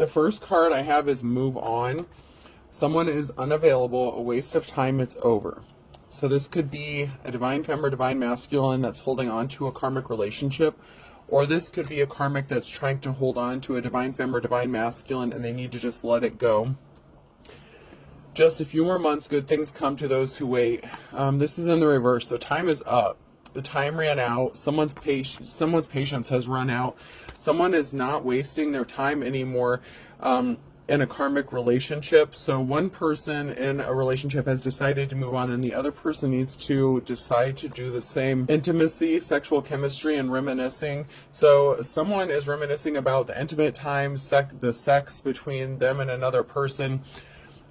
The first card I have is move on. Someone is unavailable, a waste of time, it's over. So this could be a divine femme or divine masculine that's holding on to a karmic relationship, or this could be a karmic that's trying to hold on to a divine femme or divine masculine and they need to just let it go. Just a few more months, good things come to those who wait. This is in the reverse, so time is up. The time ran out. Someone's patience has run out. Someone is not wasting their time anymore in a karmic relationship. So one person in a relationship has decided to move on and the other person needs to decide to do the same. Intimacy, sexual chemistry, and reminiscing. So someone is reminiscing about the intimate times, the sex between them and another person.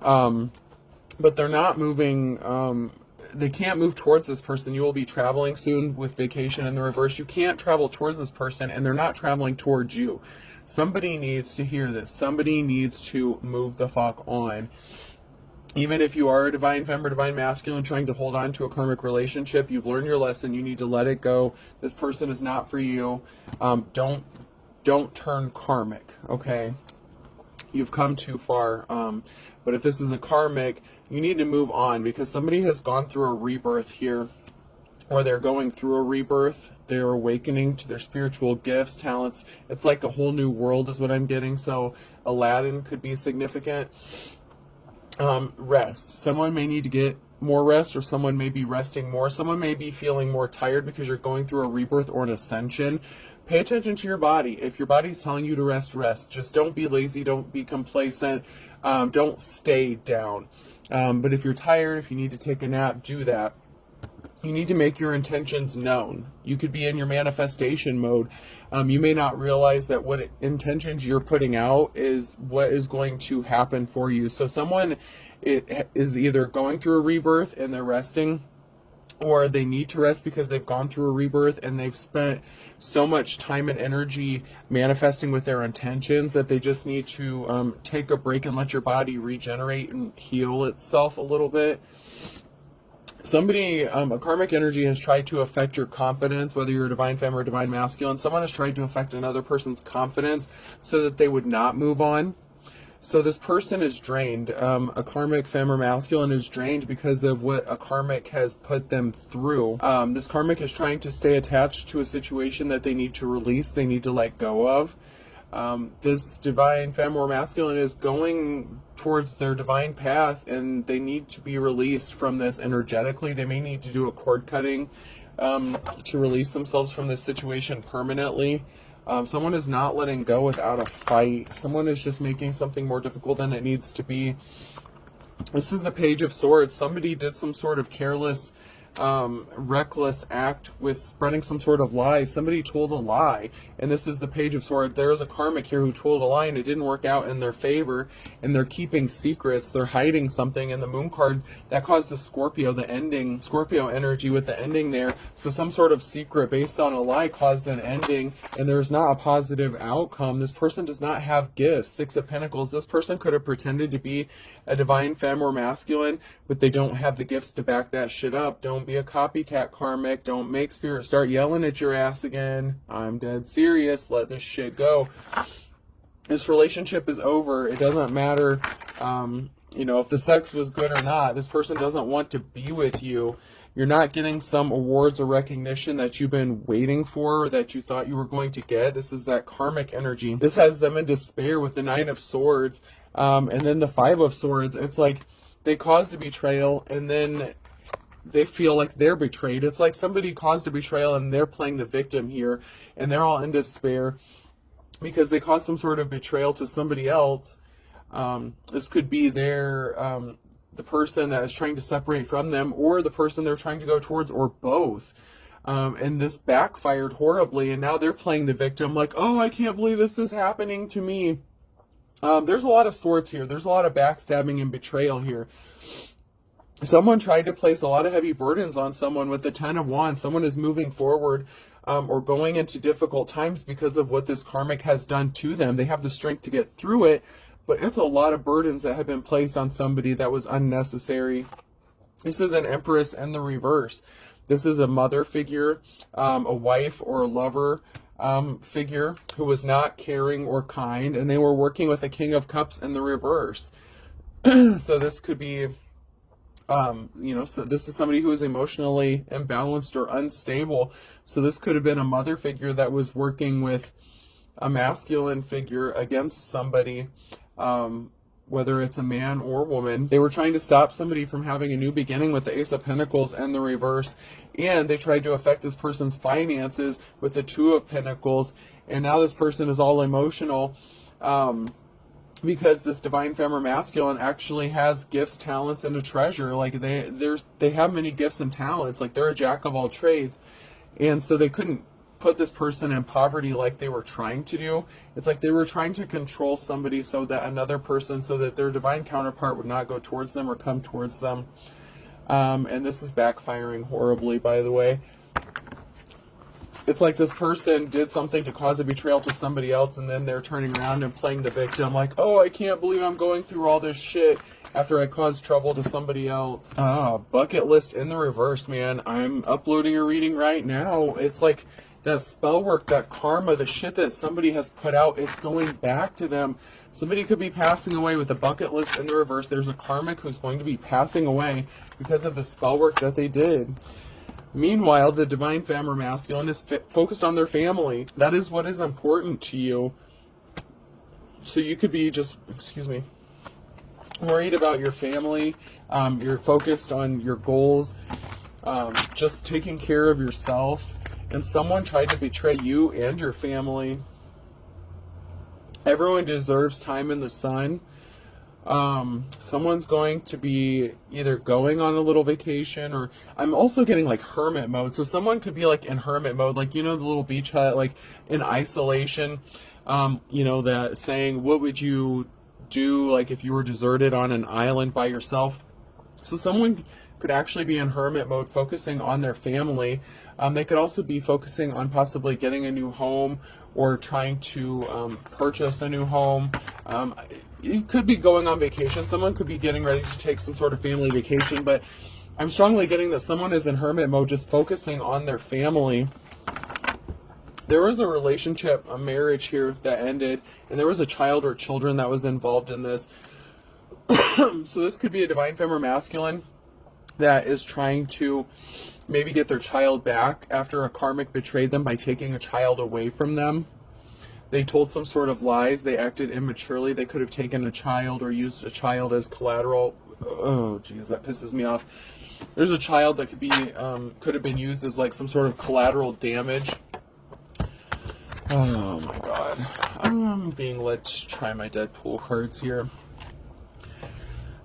But they're not moving, they can't move towards this person. You will be traveling soon with vacation in the reverse. You can't travel towards this person and they're not traveling towards you. Somebody needs to hear this. Somebody needs to move the fuck on. Even if you are a divine femme or divine masculine trying to hold on to a karmic relationship, you've learned your lesson. You need to let it go. This person is not for you. Don't turn karmic, okay? You've come too far. But if this is a karmic, you need to move on because somebody has gone through a rebirth here, or they're going through a rebirth. They're awakening to their spiritual gifts, talents. It's like a whole new world is what I'm getting. So Aladdin could be significant. Rest. Someone may need to get more rest, or someone may be resting more. Someone may be feeling more tired because you're going through a rebirth or an ascension. Pay attention to your body. If your body's telling you to rest, rest. Just don't be lazy. Don't be complacent. Don't stay down. But if you're tired, if you need to take a nap, do that. You need to make your intentions known. You could be in your manifestation mode. You may not realize that what intentions you're putting out is what is going to happen for you. So someone is either going through a rebirth and they're resting, or they need to rest because they've gone through a rebirth and they've spent so much time and energy manifesting with their intentions that they just need to take a break and let your body regenerate and heal itself a little bit. Somebody, a karmic energy has tried to affect your confidence, whether you're a divine femme or a divine masculine. Someone has tried to affect another person's confidence so that they would not move on. So this person is drained. A karmic femme or masculine is drained because of what a karmic has put them through. This karmic is trying to stay attached to a situation that they need to release, they need to let go of. This divine femme or masculine is going towards their divine path and they need to be released from this energetically. They may need to do a cord cutting to release themselves from this situation permanently. Someone is not letting go without a fight. Someone is just making something more difficult than it needs to be. This is the Page of Swords. Somebody did some sort of careless, reckless act with spreading some sort of lie. Somebody told a lie, and this is the Page of Swords. There's a karmic here who told a lie and it didn't work out in their favor, and they're keeping secrets. They're hiding something. And the Moon card, that caused the Scorpio, the ending, Scorpio energy with the ending there. So some sort of secret based on a lie caused an ending, and there's not a positive outcome. This person does not have gifts. Six of Pentacles. This person could have pretended to be a divine femme or masculine, but they don't have the gifts to back that shit up. Don't be a copycat karmic. Don't make spirit start yelling at your ass again. I'm dead serious. Let this shit go. This relationship is over. It doesn't matter, you know, if the sex was good or not. This person doesn't want to be with you. You're not getting some awards or recognition that you've been waiting for, or that you thought you were going to get. This is that karmic energy. This has them in despair with the Nine of Swords, and then the Five of Swords. It's like they caused a betrayal and then they feel like they're betrayed. It's like somebody caused a betrayal and they're playing the victim here, and they're all in despair because they caused some sort of betrayal to somebody else. This could be their the person that is trying to separate from them, or the person they're trying to go towards, or both. And this backfired horribly, and now they're playing the victim, like, oh, I can't believe this is happening to me. There's a lot of swords here. There's a lot of backstabbing and betrayal here. Someone tried to place a lot of heavy burdens on someone with the Ten of Wands. Someone is moving forward or going into difficult times because of what this karmic has done to them. They have the strength to get through it, but it's a lot of burdens that have been placed on somebody that was unnecessary. This is an Empress in the reverse. This is a mother figure, a wife or a lover. figure who was not caring or kind, and they were working with a King of Cups in the reverse. So this could be, so this is somebody who is emotionally imbalanced or unstable. So this could have been a mother figure that was working with a masculine figure against somebody, whether it's a man or woman. They were trying to stop somebody from having a new beginning with the Ace of Pentacles and the reverse, and they tried to affect this person's finances with the Two of Pentacles, and now this person is all emotional, because this divine feminine masculine actually has gifts, talents, and a treasure. Like they have many gifts and talents. Like they're a jack of all trades, and so they couldn't put this person in poverty like they were trying to do. It's like they were trying to control somebody so that another person, so that their divine counterpart would not go towards them or come towards them. And this is backfiring horribly, by the way. It's like this person did something to cause a betrayal to somebody else, and then they're turning around and playing the victim, like, oh, I can't believe I'm going through all this shit after I caused trouble to somebody else. Bucket list in the reverse, man. I'm uploading a reading right now. It's like that spell work, that karma, the shit that somebody has put out, it's going back to them. Somebody could be passing away with a bucket list in the reverse. There's a karmic who's going to be passing away because of the spell work that they did. Meanwhile, the divine feminine masculine is focused on their family. That is what is important to you. So you could be just, worried about your family. You're focused on your goals, just taking care of yourself. And someone tried to betray you and your family. Everyone deserves time in the sun. Someone's going to be either going on a little vacation, or I'm also getting like hermit mode. So someone could be like in hermit mode, like, the little beach hut, like in isolation. That saying, what would you do like if you were deserted on an island by yourself? So someone could actually be in hermit mode, focusing on their family. They could also be focusing on possibly getting a new home or trying to purchase a new home. You could be going on vacation. Someone could be getting ready to take some sort of family vacation, but I'm strongly getting that someone is in hermit mode, just focusing on their family. There was a relationship, a marriage here that ended, and there was a child or children that was involved in this. So this could be a divine feminine masculine that is trying to maybe get their child back after a karmic betrayed them by taking a child away from them. They told some sort of lies. They acted immaturely. They could have taken a child or used a child as collateral. Oh, geez, that pisses me off. There's a child that could have been used as like some sort of collateral damage. Oh my God. I'm being led to try my Deadpool cards here.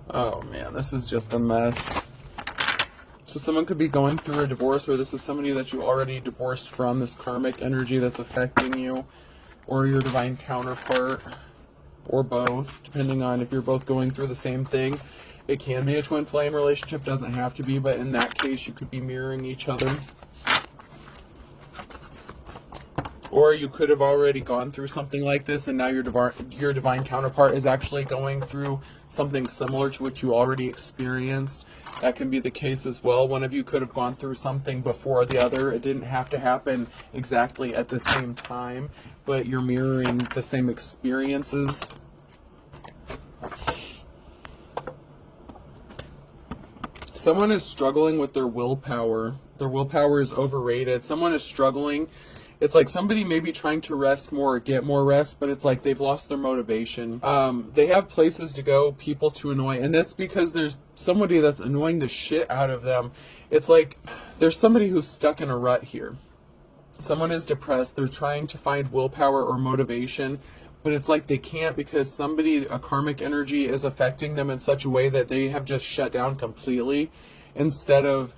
Oh man, this is just a mess. So someone could be going through a divorce, or this is somebody that you already divorced from, this karmic energy that's affecting you, or your divine counterpart, or both, depending on if you're both going through the same thing. It can be a twin flame relationship, doesn't have to be, but in that case you could be mirroring each other. Or you could have already gone through something like this, and now your divine counterpart is actually going through something similar to what you already experienced. That can be the case as well. One of you could have gone through something before the other. It didn't have to happen exactly at the same time, but you're mirroring the same experiences. Someone is struggling with their willpower. Their willpower is overrated. Someone is struggling. It's like somebody may be trying to rest more or get more rest, but it's like they've lost their motivation. They have places to go, people to annoy, and that's because there's somebody that's annoying the shit out of them. It's like there's somebody who's stuck in a rut here. Someone is depressed. They're trying to find willpower or motivation, but it's like they can't because a karmic energy is affecting them in such a way that they have just shut down completely instead of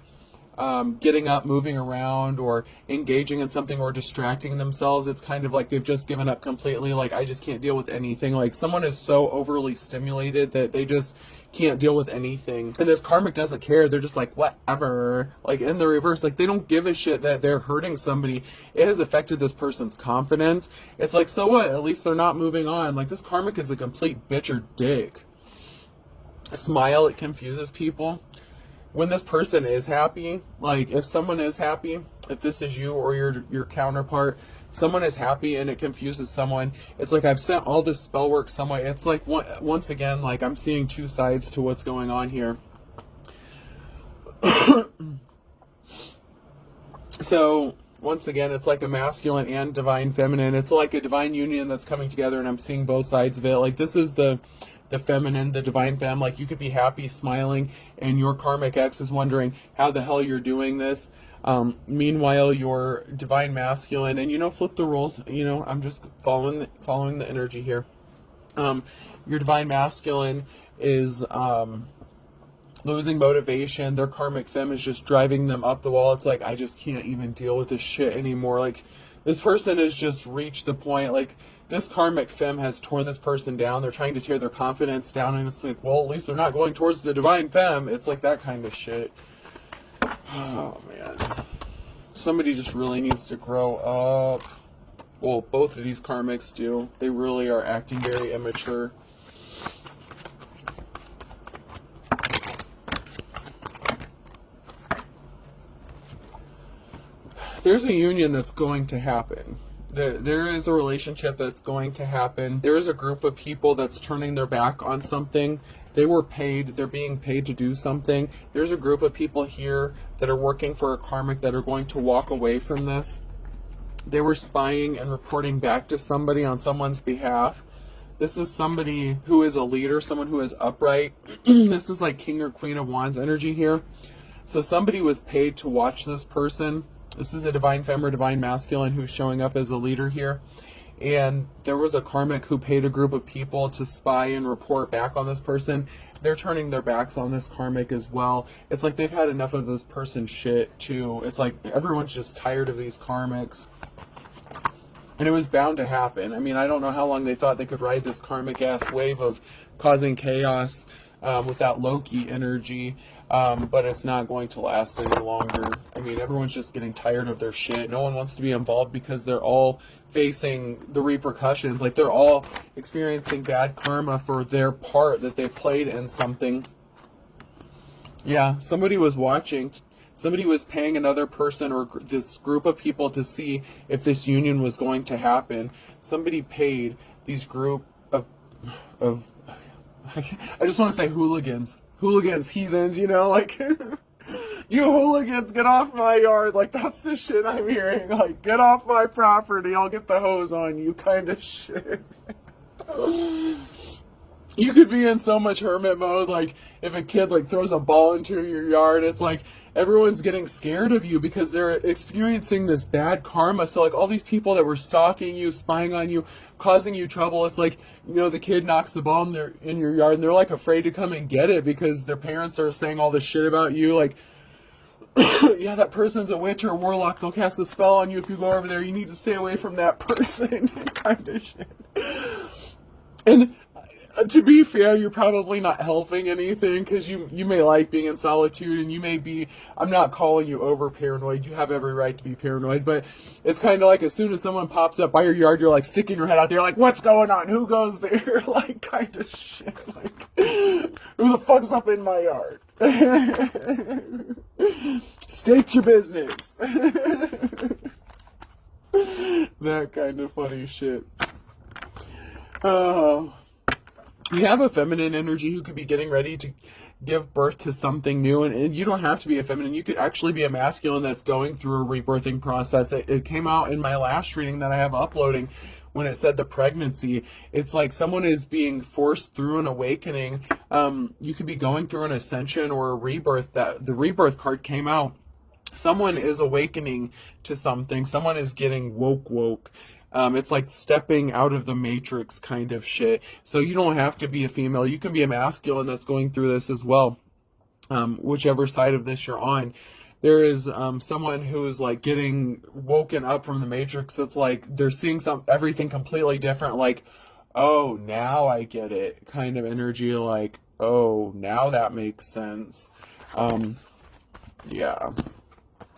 getting up, moving around, or engaging in something, or distracting themselves. It's kind of like they've just given up completely. Like, I just can't deal with anything. Like, someone is so overly stimulated that they just can't deal with anything. And this karmic doesn't care. They're just like, whatever. Like, in the reverse, like, they don't give a shit that they're hurting somebody. It has affected this person's confidence. It's like, so what? At least they're not moving on. Like, this karmic is a complete bitch or dick. Smile, it confuses people. when this person is happy, like if someone is happy, if this is you or your counterpart, someone is happy and it confuses someone, it's like I've sent all this spell work somewhere. It's like, once again, like I'm seeing two sides to what's going on here. So once again, it's like a masculine and divine feminine. It's like a divine union that's coming together, and I'm seeing both sides of it. Like this is the feminine, the divine femme. Like you could be happy, smiling, and your karmic ex is wondering how the hell you're doing this. Meanwhile, your divine masculine, and flip the roles. I'm just following the energy here. Your divine masculine is losing motivation. Their karmic femme is just driving them up the wall. It's like, I just can't even deal with this shit anymore. Like this person has just reached the point. Like this karmic femme has torn this person down. They're trying to tear their confidence down, and it's like, well, at least they're not going towards the divine femme. It's like that kind of shit. Oh man, somebody just really needs to grow up. Well, both of these karmics do. They really are acting very immature. There's a union that's going to happen. There is a relationship that's going to happen. There is a group of people that's turning their back on something. They were paid. They're being paid to do something. There's a group of people here that are working for a karmic that are going to walk away from this. They were spying and reporting back to somebody on someone's behalf. This is somebody who is a leader, someone who is upright. This is like King or Queen of Wands energy here. So somebody was paid to watch this person. This is a divine femme or divine masculine who's showing up as a leader here. And there was a karmic who paid a group of people to spy and report back on this person. They're turning their backs on this karmic as well. It's like they've had enough of this person's shit too. It's like everyone's just tired of these karmics. And it was bound to happen. I mean, I don't know how long they thought they could ride this karmic ass wave of causing chaos with that Loki energy. But it's not going to last any longer. I mean, everyone's just getting tired of their shit. No one wants to be involved because they're all facing the repercussions. Like, they're all experiencing bad karma for their part that they played in something. Yeah, somebody was watching. Somebody was paying another person or this group of people to see if this union was going to happen. Somebody paid these group of I just want to say hooligans, heathens, like, you hooligans, get off my yard. Like, that's the shit I'm hearing. Like, get off my property, I'll get the hose on you kind of shit. You could be in so much hermit mode. Like, if a kid, like, throws a ball into your yard, it's like everyone's getting scared of you because they're experiencing this bad karma. So, like, all these people that were stalking you, spying on you, causing you trouble, it's like, the kid knocks the ball in your yard, and they're, like, afraid to come and get it because their parents are saying all this shit about you. Like, yeah, that person's a witch or a warlock. They'll cast a spell on you if you go over there. You need to stay away from that person. Kind of shit. And to be fair, you're probably not helping anything because you may like being in solitude, and you may be, I'm not calling you over paranoid. You have every right to be paranoid, but it's kind of like as soon as someone pops up by your yard, you're like sticking your head out there like, what's going on? Who goes there? Like, kind of shit. Like, who the fuck's up in my yard? State your business. That kind of funny shit. Oh. You have a feminine energy who could be getting ready to give birth to something new, and you don't have to be a feminine. You could actually be a masculine that's going through a rebirthing process. It came out in my last reading that I have uploading when it said the pregnancy. It's like someone is being forced through an awakening. You could be going through an ascension or a rebirth. That the rebirth card came out. Someone is awakening to something. Someone is getting woke. It's like stepping out of the matrix kind of shit. So you don't have to be a female. You can be a masculine that's going through this as well. Whichever side of this you're on. There is someone who's like getting woken up from the matrix. It's like they're seeing everything completely different. Like, oh, now I get it kind of energy. Like, oh, now that makes sense. Yeah.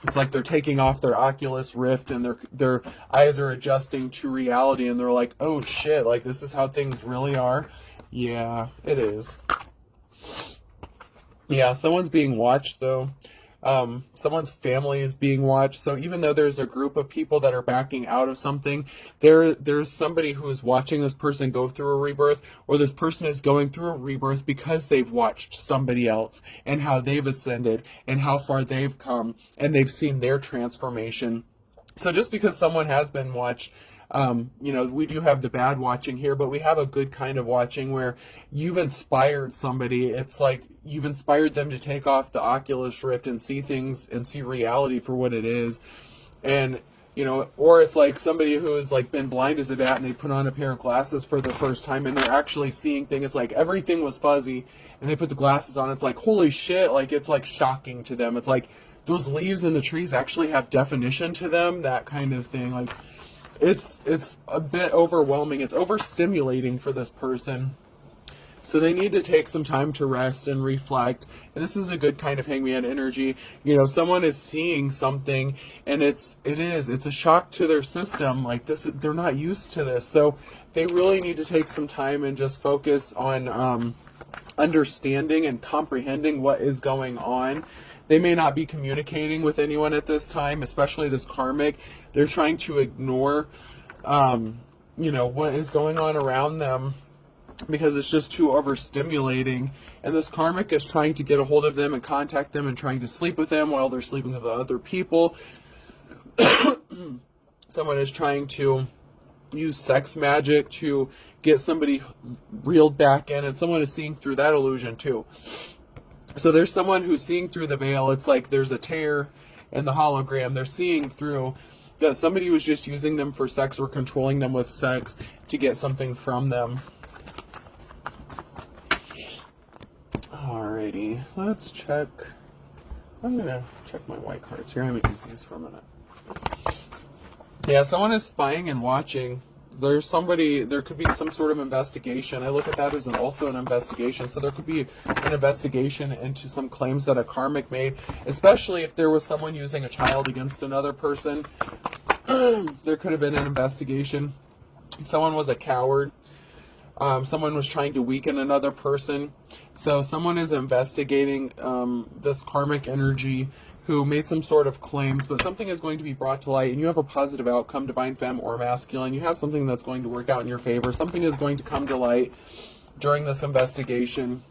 It's like they're taking off their Oculus Rift and their eyes are adjusting to reality, and they're like, oh shit, like this is how things really are. Yeah, it is. Yeah, someone's being watched though. Someone's family is being watched. So even though there's a group of people that are backing out of something, there's somebody who is watching this person go through a rebirth, or this person is going through a rebirth because they've watched somebody else and how they've ascended and how far they've come, and they've seen their transformation. So just because someone has been watched, we do have the bad watching here, but we have a good kind of watching where you've inspired somebody. It's like you've inspired them to take off the Oculus Rift and see things and see reality for what it is. And, or it's like somebody who has like been blind as a bat and they put on a pair of glasses for the first time and they're actually seeing things. It's like everything was fuzzy and they put the glasses on. It's like, holy shit. Like, it's like shocking to them. It's like those leaves in the trees actually have definition to them, that kind of thing. Like, it's a bit overwhelming. It's overstimulating for this person. So they need to take some time to rest and reflect. And this is a good kind of hangman energy. Someone is seeing something and it's a shock to their system. Like this, they're not used to this. So they really need to take some time and just focus on understanding and comprehending what is going on. They may not be communicating with anyone at this time, especially this karmic. They're trying to ignore, what is going on around them because it's just too overstimulating. And this karmic is trying to get a hold of them and contact them and trying to sleep with them while they're sleeping with other people. Someone is trying to use sex magic to get somebody reeled back in, and someone is seeing through that illusion too. So there's someone who's seeing through the veil. It's like there's a tear in the hologram. They're seeing through that somebody was just using them for sex or controlling them with sex to get something from them. Alrighty, let's check. I'm going to check my white cards here. I'm going to use these for a minute. Yeah, someone is spying and watching. There could be some sort of investigation. I look at that as also an investigation. So there could be an investigation into some claims that a karmic made, especially if there was someone using a child against another person. There could have been an investigation. Someone was a coward. Someone was trying to weaken another person. So someone is investigating this karmic energy who made some sort of claims, but something is going to be brought to light and you have a positive outcome, divine femme or masculine. You have something that's going to work out in your favor. Something is going to come to light during this investigation.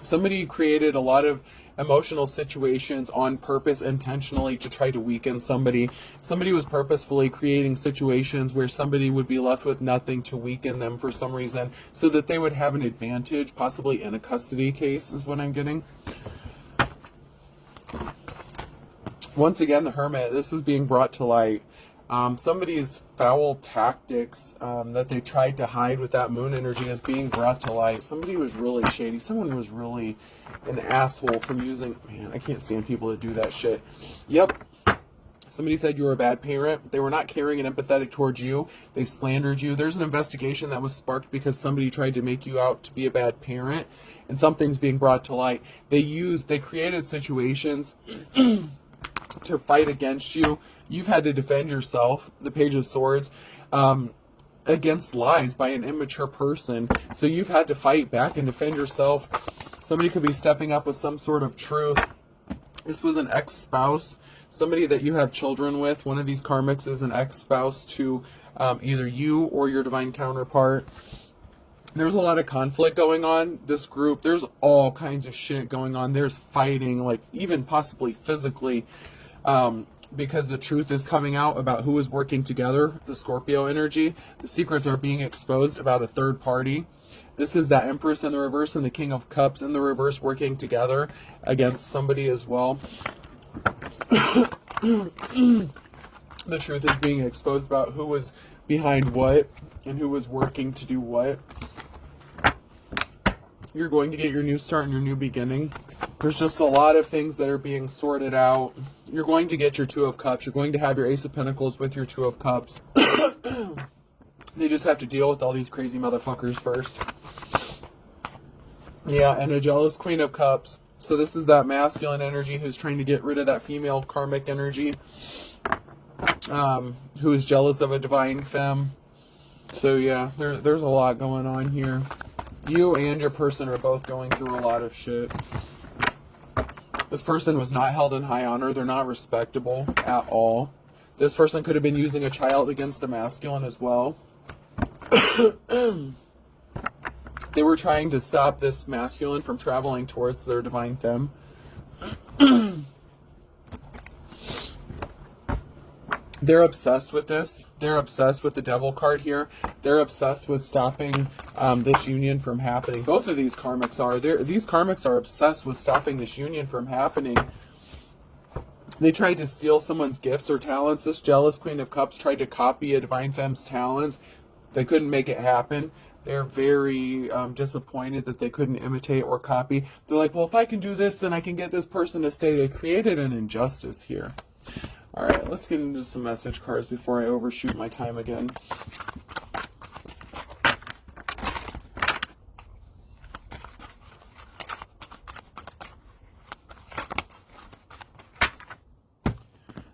Somebody created a lot of emotional situations on purpose, intentionally, to try to weaken somebody. Somebody was purposefully creating situations where somebody would be left with nothing to weaken them for some reason, so that they would have an advantage, possibly in a custody case, is what I'm getting. Once again, the Hermit, this is being brought to light. Somebody's foul tactics that they tried to hide with that moon energy is being brought to light. Somebody was really shady. Someone was really an asshole from using... Man, I can't stand people that do that shit. Yep. Somebody said you were a bad parent. They were not caring and empathetic towards you. They slandered you. There's an investigation that was sparked because somebody tried to make you out to be a bad parent, and something's being brought to light. They created situations to fight against you. You've had to defend yourself, the Page of Swords, against lies by an immature person. So you've had to fight back and defend yourself. Somebody could be stepping up with some sort of truth. This was an ex-spouse, somebody that you have children with. One of these karmics is an ex-spouse to either you or your divine counterpart. There's a lot of conflict going on. This group, there's all kinds of shit going on. There's fighting, like even possibly physically, because the truth is coming out about who is working together, the Scorpio energy. The secrets are being exposed about a third party. This is that Empress in the reverse and the King of Cups in the reverse working together against somebody as well. The truth is being exposed about who was behind what and who was working to do what. You're going to get your new start and your new beginning. There's just a lot of things that are being sorted out. You're going to get your Two of Cups. You're going to have your Ace of Pentacles with your Two of Cups. They just have to deal with all these crazy motherfuckers first. Yeah, and a jealous Queen of Cups. So this is that masculine energy who's trying to get rid of that female karmic energy. Who is jealous of a divine femme. So yeah, there's a lot going on here. You and your person are both going through a lot of shit. This person was not held in high honor. They're not respectable at all. This person could have been using a child against a masculine as well. They were trying to stop this masculine from traveling towards their divine femme. They're obsessed with this. They're obsessed with the devil card here. They're obsessed with stopping this union from happening. Both of these karmics are. These karmics are obsessed with stopping this union from happening. They tried to steal someone's gifts or talents. This jealous Queen of Cups tried to copy a divine femme's talents. They couldn't make it happen. They're very disappointed that they couldn't imitate or copy. They're like, well, if I can do this, then I can get this person to stay. They created an injustice here. All right, let's get into some message cards before I overshoot my time again.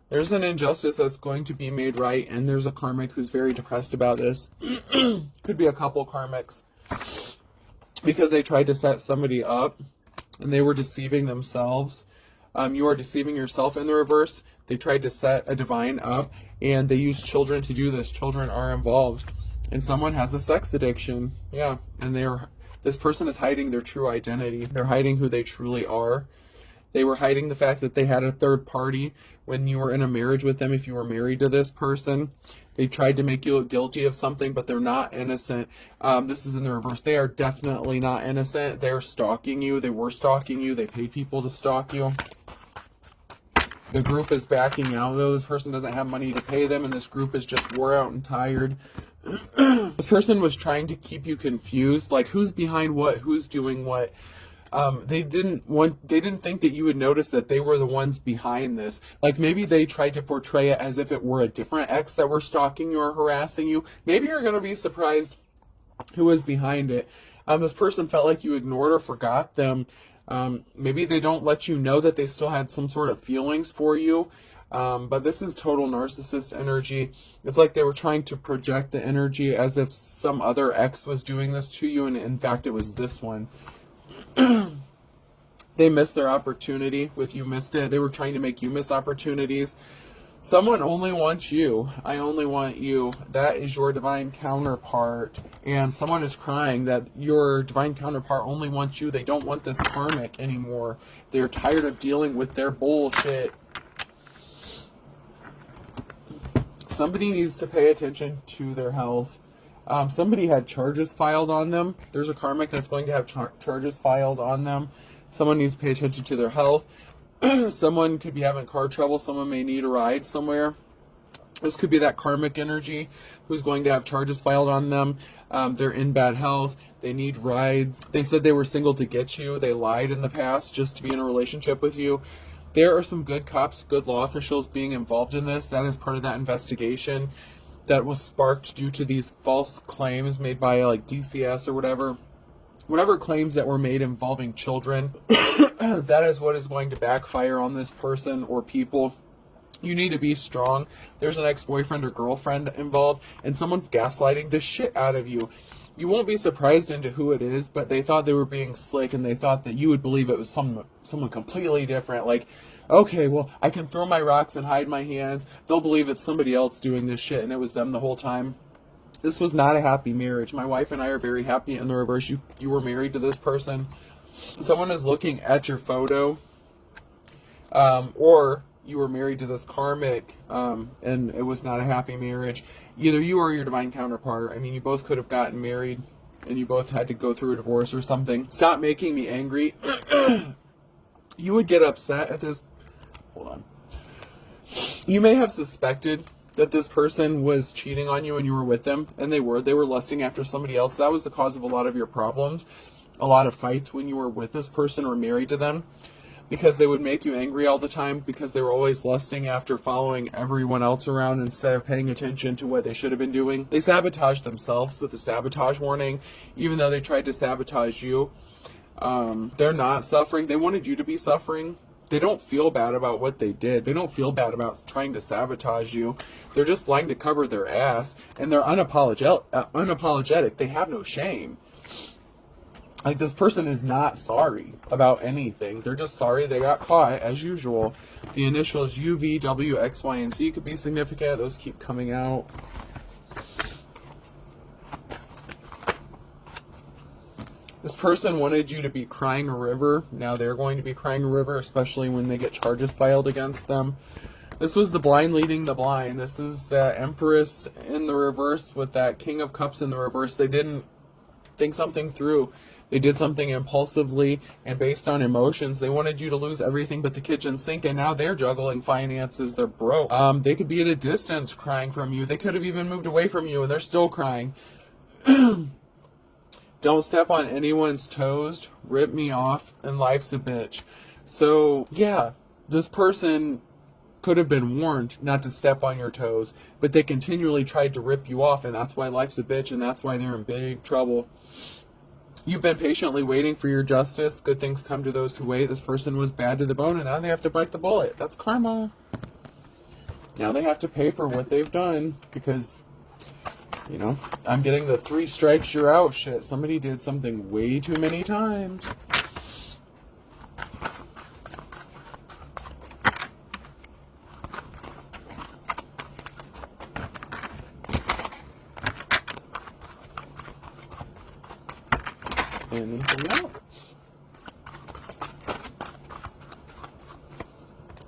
There's an injustice that's going to be made right, and there's a karmic who's very depressed about this. Could be a couple karmics, because they tried to set somebody up, and they were deceiving themselves. You are deceiving yourself in the reverse. They tried to set a divine up, and they used children to do this. Children are involved, and someone has a sex addiction. Yeah, and this person is hiding their true identity. They're hiding who they truly are. They were hiding the fact that they had a third party when you were in a marriage with them. If you were married to this person, they tried to make you look guilty of something, but they're not innocent. This is in the reverse. They are definitely not innocent. They're stalking you. They were stalking you. They paid people to stalk you. The group is backing out, though. This person doesn't have money to pay them, and this group is just wore out and tired. This person was trying to keep you confused, like who's behind what, who's doing what. They didn't think that you would notice that they were the ones behind this. Like maybe they tried to portray it as if it were a different ex that were stalking you or harassing you. Maybe you're going to be surprised who was behind it. This person felt like you ignored or forgot them. Maybe they don't let you know that they still had some sort of feelings for you. But this is total narcissist energy. It's like they were trying to project the energy as if some other ex was doing this to you, and in fact it was this one. They missed their opportunity with you missed it. They were trying to make you miss opportunities. Someone only wants you. I only want you. That is your divine counterpart. And someone is crying that your divine counterpart only wants you. They don't want this karmic anymore. They're tired of dealing with their bullshit. Somebody needs to pay attention to their health. Somebody had charges filed on them. There's a karmic that's going to have charges filed on them. Someone needs to pay attention to their health. Someone could be having car trouble. Someone may need a ride somewhere. This could be that karmic energy who's going to have charges filed on them. They're in bad health. They need rides. They said they were single to get you. They lied in the past just to be in a relationship with you. There are some good cops, good law officials being involved in this. That is part of that investigation that was sparked due to these false claims made by like DCS or whatever claims that were made involving children. That is what is going to backfire on this person or people. You need to be strong. There's an ex-boyfriend or girlfriend involved, and someone's gaslighting the shit out of you. You won't be surprised into who it is, but they thought they were being slick, and they thought that you would believe it was someone completely different. Like, okay, well, I can throw my rocks and hide my hands. They'll believe it's somebody else doing this shit, and it was them the whole time. This was not a happy marriage. My wife and I are very happy. In the reverse, you were married to this person. Someone is looking at your photo, or you were married to this karmic, and it was not a happy marriage. Either you or your divine counterpart. I mean, you both could have gotten married, and you both had to go through a divorce or something. Stop making me angry. You would get upset at this. Hold on. You may have suspected that this person was cheating on you when you were with them, and they were lusting after somebody else. That was the cause of a lot of your problems, a lot of fights when you were with this person or married to them, because they would make you angry all the time, because they were always lusting after following everyone else around instead of paying attention to what they should have been doing. They sabotaged themselves with a sabotage warning, even though they tried to sabotage you. They're not suffering. They wanted you to be suffering. They don't feel bad about what they did. They don't feel bad about trying to sabotage you. They're just lying to cover their ass, and they're unapologetic. They have no shame. Like, this person is not sorry about anything. They're just sorry they got caught, as usual. The initials U, V, W, X, Y, and Z could be significant. Those keep coming out. This person wanted you to be crying a river. Now they're going to be crying a river, especially when they get charges filed against them. This was the blind leading the blind. This is the Empress in the reverse with that King of Cups in the reverse. They didn't think something through. They did something impulsively and based on emotions. They wanted you to lose everything but the kitchen sink, and now they're juggling finances. They're broke. They could be at a distance crying from you. They could have even moved away from you, and they're still crying. Don't step on anyone's toes. Rip me off, and life's a bitch. So, yeah, this person could have been warned not to step on your toes, but they continually tried to rip you off, and that's why life's a bitch, and that's why they're in big trouble. You've been patiently waiting for your justice. Good things come to those who wait. This person was bad to the bone, and now they have to bite the bullet. That's karma. Now they have to pay for what they've done because, you know, I'm getting the 3 strikes, you're out shit. Somebody did something way too many times. Anything else?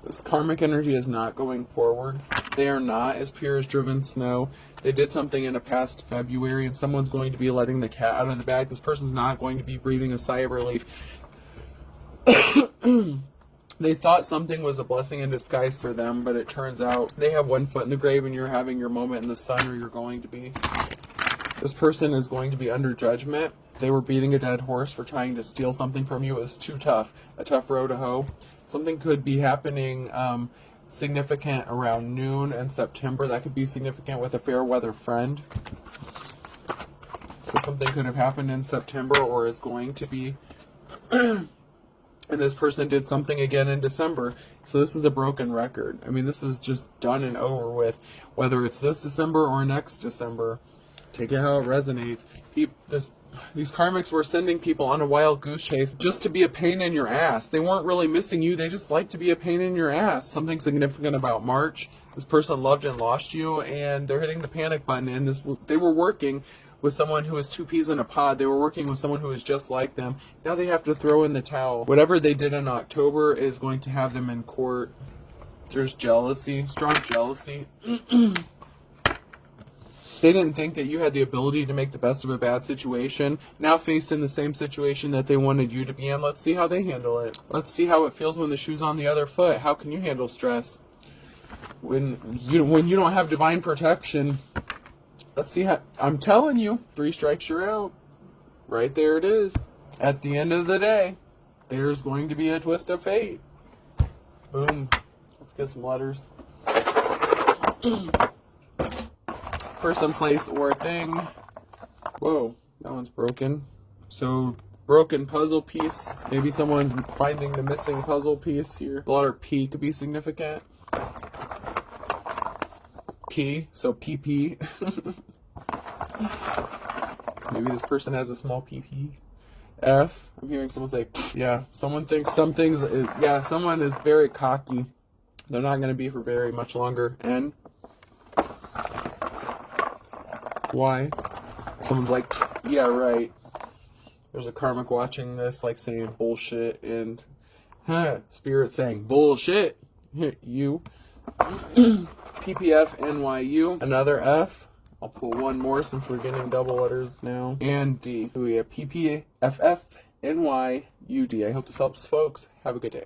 This karmic energy is not going forward. They are not as pure as driven snow. They did something in a past February, and someone's going to be letting the cat out of the bag. This person's not going to be breathing a sigh of relief. They thought something was a blessing in disguise for them, but it turns out they have one foot in the grave and you're having your moment in the sun, or you're going to be. This person is going to be under judgment. They were beating a dead horse for trying to steal something from you. It was too tough. A tough row to hoe. Something could be happening significant around noon in September. That could be significant with a fair weather friend. So something could have happened in September or is going to be. And this person did something again in December. So this is a broken record. I mean, this is just done and over with. Whether it's this December or next December. Take it how it resonates. These karmics were sending people on a wild goose chase just to be a pain in your ass. They weren't really missing you. They just like to be a pain in your ass. Something significant about March. This person loved and lost you, and they're hitting the panic button. And they were working with someone who was 2 peas in a pod. They were working with someone who was just like them. Now they have to throw in the towel. Whatever they did in October is going to have them in court. There's jealousy, strong jealousy. They didn't think that you had the ability to make the best of a bad situation. Now faced in the same situation that they wanted you to be in, let's see how they handle it. Let's see how it feels when the shoe's on the other foot. How can you handle stress? When you don't have divine protection, let's see how. I'm telling you, 3 strikes, you're out. Right there it is. At the end of the day, there's going to be a twist of fate. Boom. Let's get some letters. Person, place, or thing. Whoa, that one's broken. So, broken puzzle piece. Maybe someone's finding the missing puzzle piece here. The letter P could be significant. P, so PP. Maybe this person has a small PP. F, I'm hearing someone say, yeah, someone thinks some things, yeah, someone is very cocky. They're not going to be for very much longer. N. Why? Someone's like, yeah, right. There's a karmic watching this, like saying bullshit, and spirit saying bullshit. You. PPF NYU. Another F. I'll pull one more since we're getting double letters now. And D. We have PPFF NYUD. I hope this helps, folks. Have a good day.